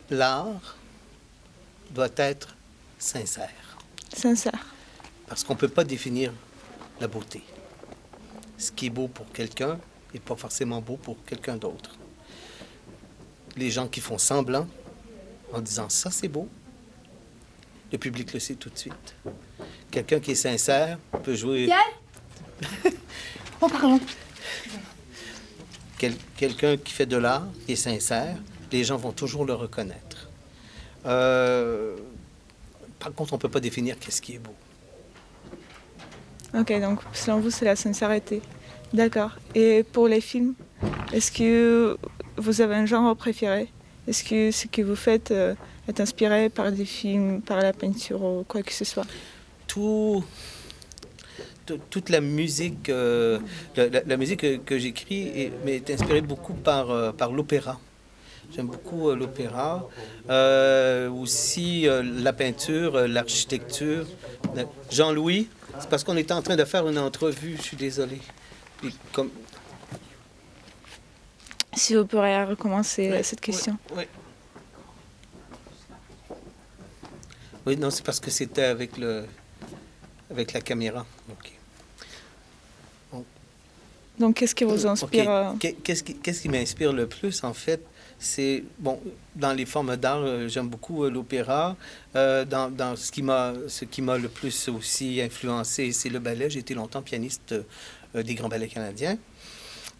l'art doit être sincère. Sincère. Parce qu'on ne peut pas définir la beauté. Ce qui est beau pour quelqu'un n'est pas forcément beau pour quelqu'un d'autre. Les gens qui font semblant en disant ça c'est beau, le public le sait tout de suite. Quelqu'un qui est sincère peut jouer... Oh, pardon. Quelqu'un qui fait de l'art, qui est sincère, les gens vont toujours le reconnaître. Par contre, on ne peut pas définir qu'est-ce qui est beau. Ok, donc selon vous, c'est la sincérité. D'accord. Et pour les films, est-ce que vous avez un genre préféré? Est-ce que ce que vous faites est inspiré par des films, par la peinture ou quoi que ce soit? Toute la musique, la musique que j'écris m'est inspirée beaucoup par l'opéra. J'aime beaucoup l'opéra, aussi la peinture, l'architecture. Jean-Louis, c'est parce qu'on était en train de faire une entrevue, je suis désolé. Puis comme... Si vous pourriez recommencer cette question. Oui. Oui, non, c'est parce que c'était avec la caméra. OK. Donc, qu'est-ce qui vous inspire? Okay. Qu'est-ce qui m'inspire le plus, en fait, c'est, bon, dans les formes d'art, j'aime beaucoup l'opéra. Dans ce qui m'a le plus aussi influencé, c'est le ballet. J'ai été longtemps pianiste des grands ballets canadiens.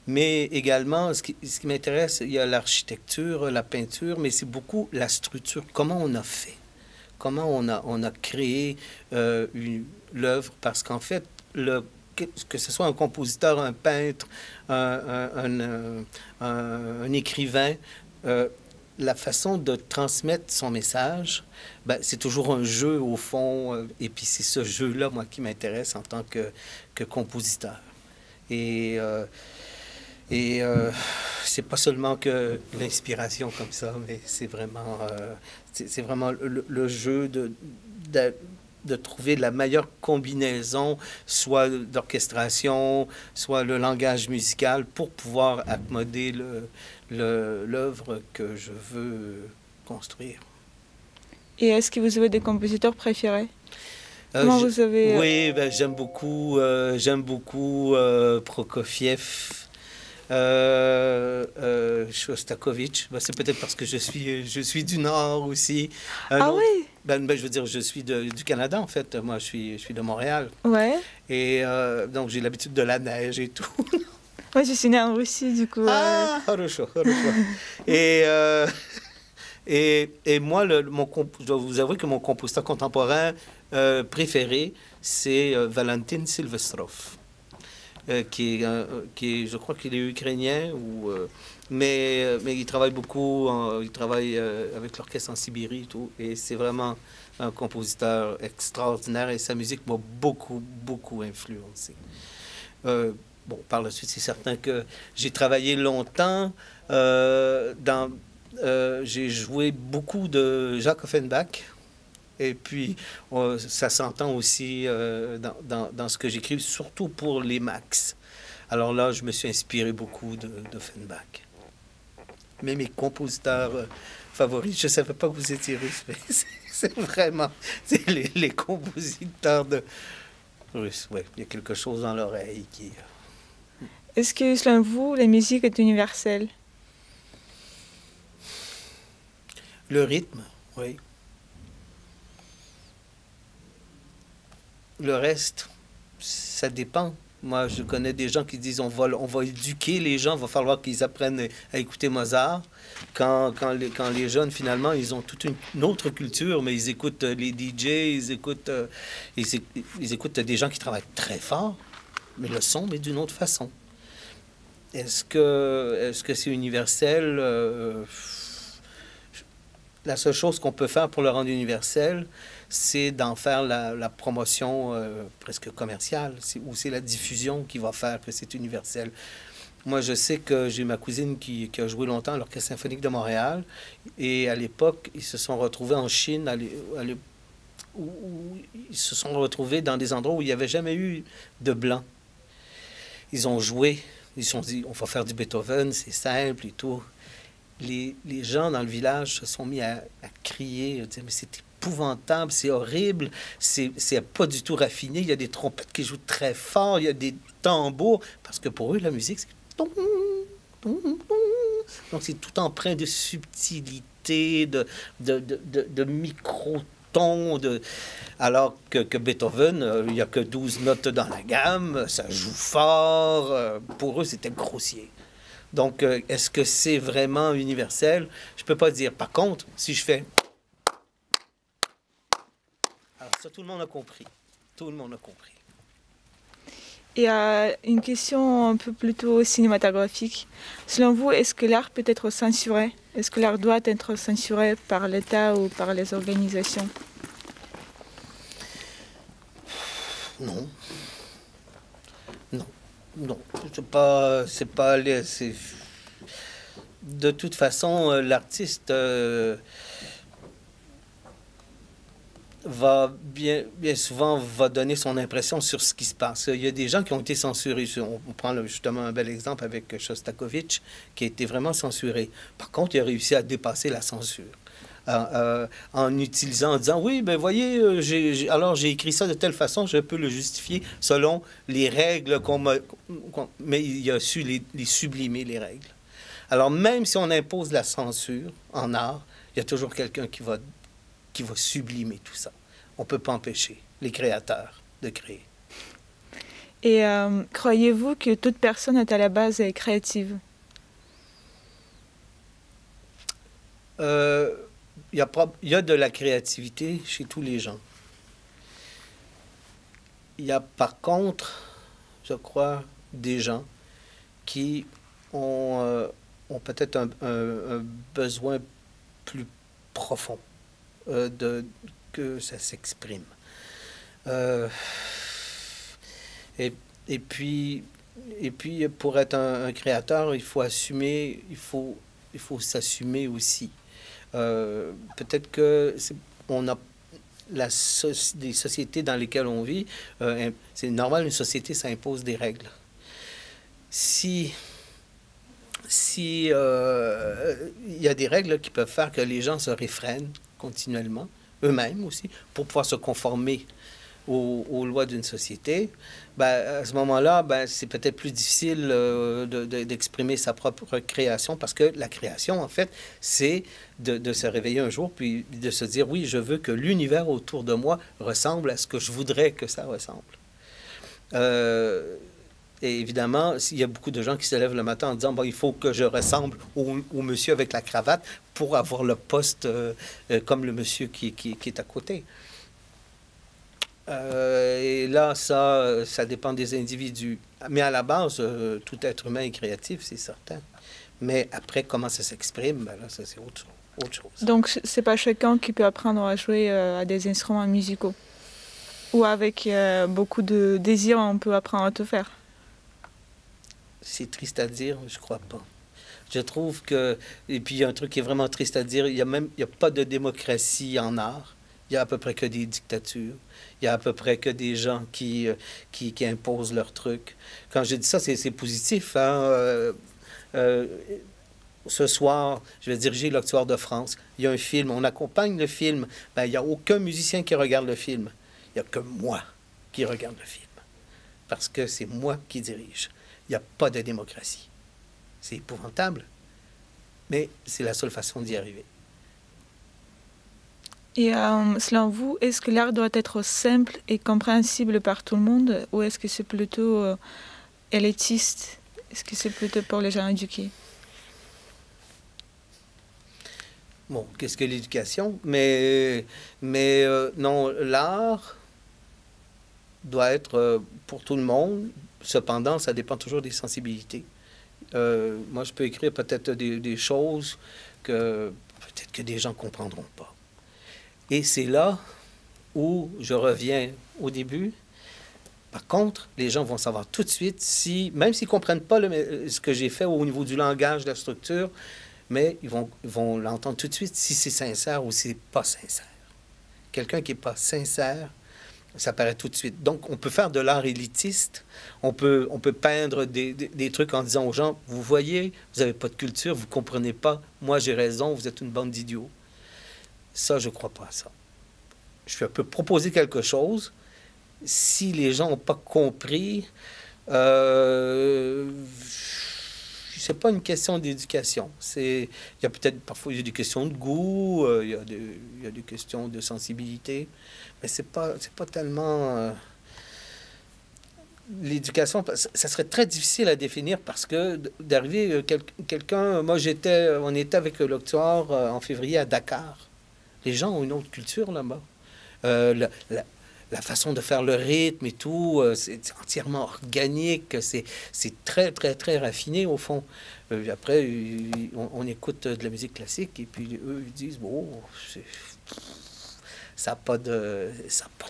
Mais également, ce qui m'intéresse, il y a l'architecture, la peinture, mais c'est beaucoup la structure. Comment on a fait? Comment on a créé l'œuvre? Parce qu'en fait, que ce soit un compositeur, un peintre, un écrivain, la façon de transmettre son message, ben, c'est toujours un jeu au fond. Et puis c'est ce jeu-là, moi, qui m'intéresse en tant que compositeur. Et c'est pas seulement que l'inspiration comme ça, mais c'est vraiment le jeu de trouver la meilleure combinaison, soit d'orchestration, soit le langage musical, pour pouvoir accommoder l'œuvre que je veux construire. Et est-ce que vous avez des compositeurs préférés? Comment vous avez... Oui, ben, j'aime beaucoup Prokofiev. Shostakovich, ben, c'est peut-être parce que je suis du Nord aussi. Ah oui? Ben, je veux dire, je suis du Canada, en fait. Moi, je suis de Montréal. Ouais. Et donc, j'ai l'habitude de la neige et tout. Moi, je suis née en Russie, du coup. Ah, хорошо. Et moi, je dois vous avouer que mon compositeur contemporain préféré, c'est Valentin Silvestrov. Qui est, je crois qu'il est ukrainien, mais il travaille beaucoup, il travaille avec l'orchestre en Sibérie et tout, et c'est vraiment un compositeur extraordinaire, et sa musique m'a beaucoup influencé. Bon, par la suite, c'est certain que j'ai travaillé longtemps j'ai joué beaucoup de Jacques Offenbach. Et puis, ça s'entend aussi dans ce que j'écris, surtout pour les Max. Alors là, je me suis inspiré beaucoup d'Offenbach. Mais mes compositeurs favoris, je ne savais pas que vous étiez russe, mais c'est vraiment les compositeurs russes. Ouais, il y a quelque chose dans l'oreille qui... Est-ce que, selon vous, la musique est universelle? Le rythme, oui. Le reste, ça dépend. Moi, je connais des gens qui disent on va éduquer les gens, il va falloir qu'ils apprennent à écouter Mozart. Quand les jeunes, finalement, ils ont toute une autre culture, mais ils écoutent les DJ, ils écoutent des gens qui travaillent très fort, mais le son, mais d'une autre façon. Est-ce que c'est universel? La seule chose qu'on peut faire pour le rendre universel, c'est d'en faire la promotion presque commerciale, ou c'est la diffusion qui va faire que c'est universel. Moi, je sais que j'ai ma cousine qui a joué longtemps à l'Orchestre symphonique de Montréal, et à l'époque, ils se sont retrouvés en Chine, où ils se sont retrouvés dans des endroits où il n'y avait jamais eu de blanc. Ils ont joué, ils se sont dit, on va faire du Beethoven, c'est simple et tout. les gens dans le village se sont mis à crier, à dire, mais c'est épouvantable, c'est horrible, c'est pas du tout raffiné, il y a des trompettes qui jouent très fort, il y a des tambours, parce que pour eux, la musique, c'est... Donc, c'est tout empreint de subtilité, de micro-tons, alors que Beethoven, il n'y a que 12 notes dans la gamme, ça joue fort, pour eux, c'était grossier. Donc, est-ce que c'est vraiment universel? Je ne peux pas dire. Par contre, si je fais... Alors ça, tout le monde a compris. Tout le monde a compris. Et une question un peu plutôt cinématographique. Selon vous, est-ce que l'art peut être censuré? Est-ce que l'art doit être censuré par l'État ou par les organisations? Non. Non. Non. C'est pas de toute façon, l'artiste va bien souvent va donner son impression sur ce qui se passe. Il y a des gens qui ont été censurés. On prend justement un bel exemple avec Shostakovich, qui a été vraiment censuré. Par contre, il a réussi à dépasser la censure. En utilisant, en disant, oui, ben voyez, alors j'ai écrit ça de telle façon, je peux le justifier selon les règles mais il a su les sublimer, les règles. Alors, même si on impose la censure en art, il y a toujours quelqu'un qui va sublimer tout ça. On ne peut pas empêcher les créateurs de créer. Et croyez-vous que toute personne est à la base créative? Il y a de la créativité chez tous les gens. Il y a par contre, je crois, des gens qui ont peut-être un besoin plus profond que ça s'exprime. Et puis, pour être un créateur, il faut assumer, il faut s'assumer aussi. Peut-être que on a des sociétés dans lesquelles on vit, c'est normal, une société, ça impose des règles. Si il y a des règles qui peuvent faire que les gens se réfrènent continuellement, eux-mêmes aussi, pour pouvoir se conformer aux lois d'une société, ben, à ce moment-là, ben, c'est peut-être plus difficile d'exprimer sa propre création, parce que la création, en fait, c'est de se réveiller un jour, puis de se dire, oui, je veux que l'univers autour de moi ressemble à ce que je voudrais que ça ressemble. Et évidemment, il y a beaucoup de gens qui se lèvent le matin en disant, bon, il faut que je ressemble au monsieur avec la cravate pour avoir le poste comme le monsieur qui est à côté. Et là, ça dépend des individus. Mais à la base, tout être humain est créatif, c'est certain. Mais après, comment ça s'exprime, ben là, ça, c'est autre chose. Donc, c'est pas chacun qui peut apprendre à jouer à des instruments musicaux? Ou avec beaucoup de désir, on peut apprendre à tout faire? C'est triste à dire, je crois pas. Je trouve que... Et puis, il y a un truc qui est vraiment triste à dire. Il y a pas de démocratie en art. Il y a à peu près que des dictatures. Il y a à peu près que des gens qui imposent leurs trucs. Quand je dis ça, c'est positif. Hein? Ce soir, je vais diriger l'Octoire de France. Il y a un film, on accompagne le film. Ben, il n'y a aucun musicien qui regarde le film. Il n'y a que moi qui regarde le film. Parce que c'est moi qui dirige. Il n'y a pas de démocratie. C'est épouvantable. Mais c'est la seule façon d'y arriver. Et selon vous, est-ce que l'art doit être simple et compréhensible par tout le monde, ou est-ce que c'est plutôt élitiste? Est-ce que c'est plutôt pour les gens éduqués? Bon, qu'est-ce que l'éducation? Mais non, l'art doit être pour tout le monde. Cependant, ça dépend toujours des sensibilités. Moi, je peux écrire peut-être des choses que peut-être que des gens ne comprendront pas. Et c'est là où je reviens au début. Par contre, les gens vont savoir tout de suite, même s'ils ne comprennent pas ce que j'ai fait au niveau du langage, de la structure, mais ils vont l'entendre tout de suite si c'est sincère ou si c'est pas sincère. Quelqu'un qui n'est pas sincère, Ça paraît tout de suite. Donc, on peut faire de l'art élitiste. On peut peindre des trucs en disant aux gens, vous voyez, vous n'avez pas de culture, vous ne comprenez pas. Moi, j'ai raison, vous êtes une bande d'idiots. Ça, je ne crois pas à ça. Je peux proposer quelque chose. Si les gens n'ont pas compris, c'est pas une question d'éducation. Il y a peut-être parfois des questions de goût, il y a des questions de sensibilité, mais c'est pas tellement l'éducation. Ça serait très difficile à définir parce que d'arriver quelqu'un. Moi, on était avec l'Octoire en février à Dakar. Les gens ont une autre culture là-bas. La façon de faire le rythme et tout, c'est entièrement organique, c'est très, très, très raffiné au fond. Après, on écoute de la musique classique et puis eux, ils disent, bon, ça n'a pas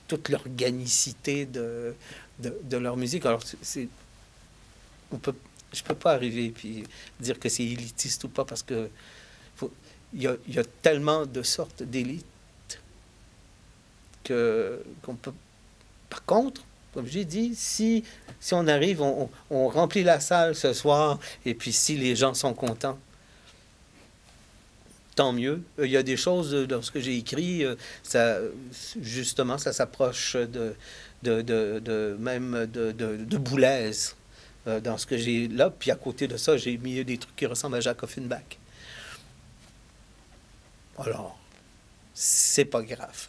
toute l'organicité de leur musique. Alors, je peux pas arriver et puis dire que c'est élitiste ou pas parce que il y a tellement de sortes d'élites qu'on peut... Par contre, comme j'ai dit, si on arrive, on remplit la salle ce soir, et puis si les gens sont contents, tant mieux. Il y a des choses dans ce que j'ai écrit, justement, ça s'approche même de Boulez dans ce que j'ai là. Puis à côté de ça, j'ai mis des trucs qui ressemblent à Jacques Offenbach. Alors, c'est pas grave.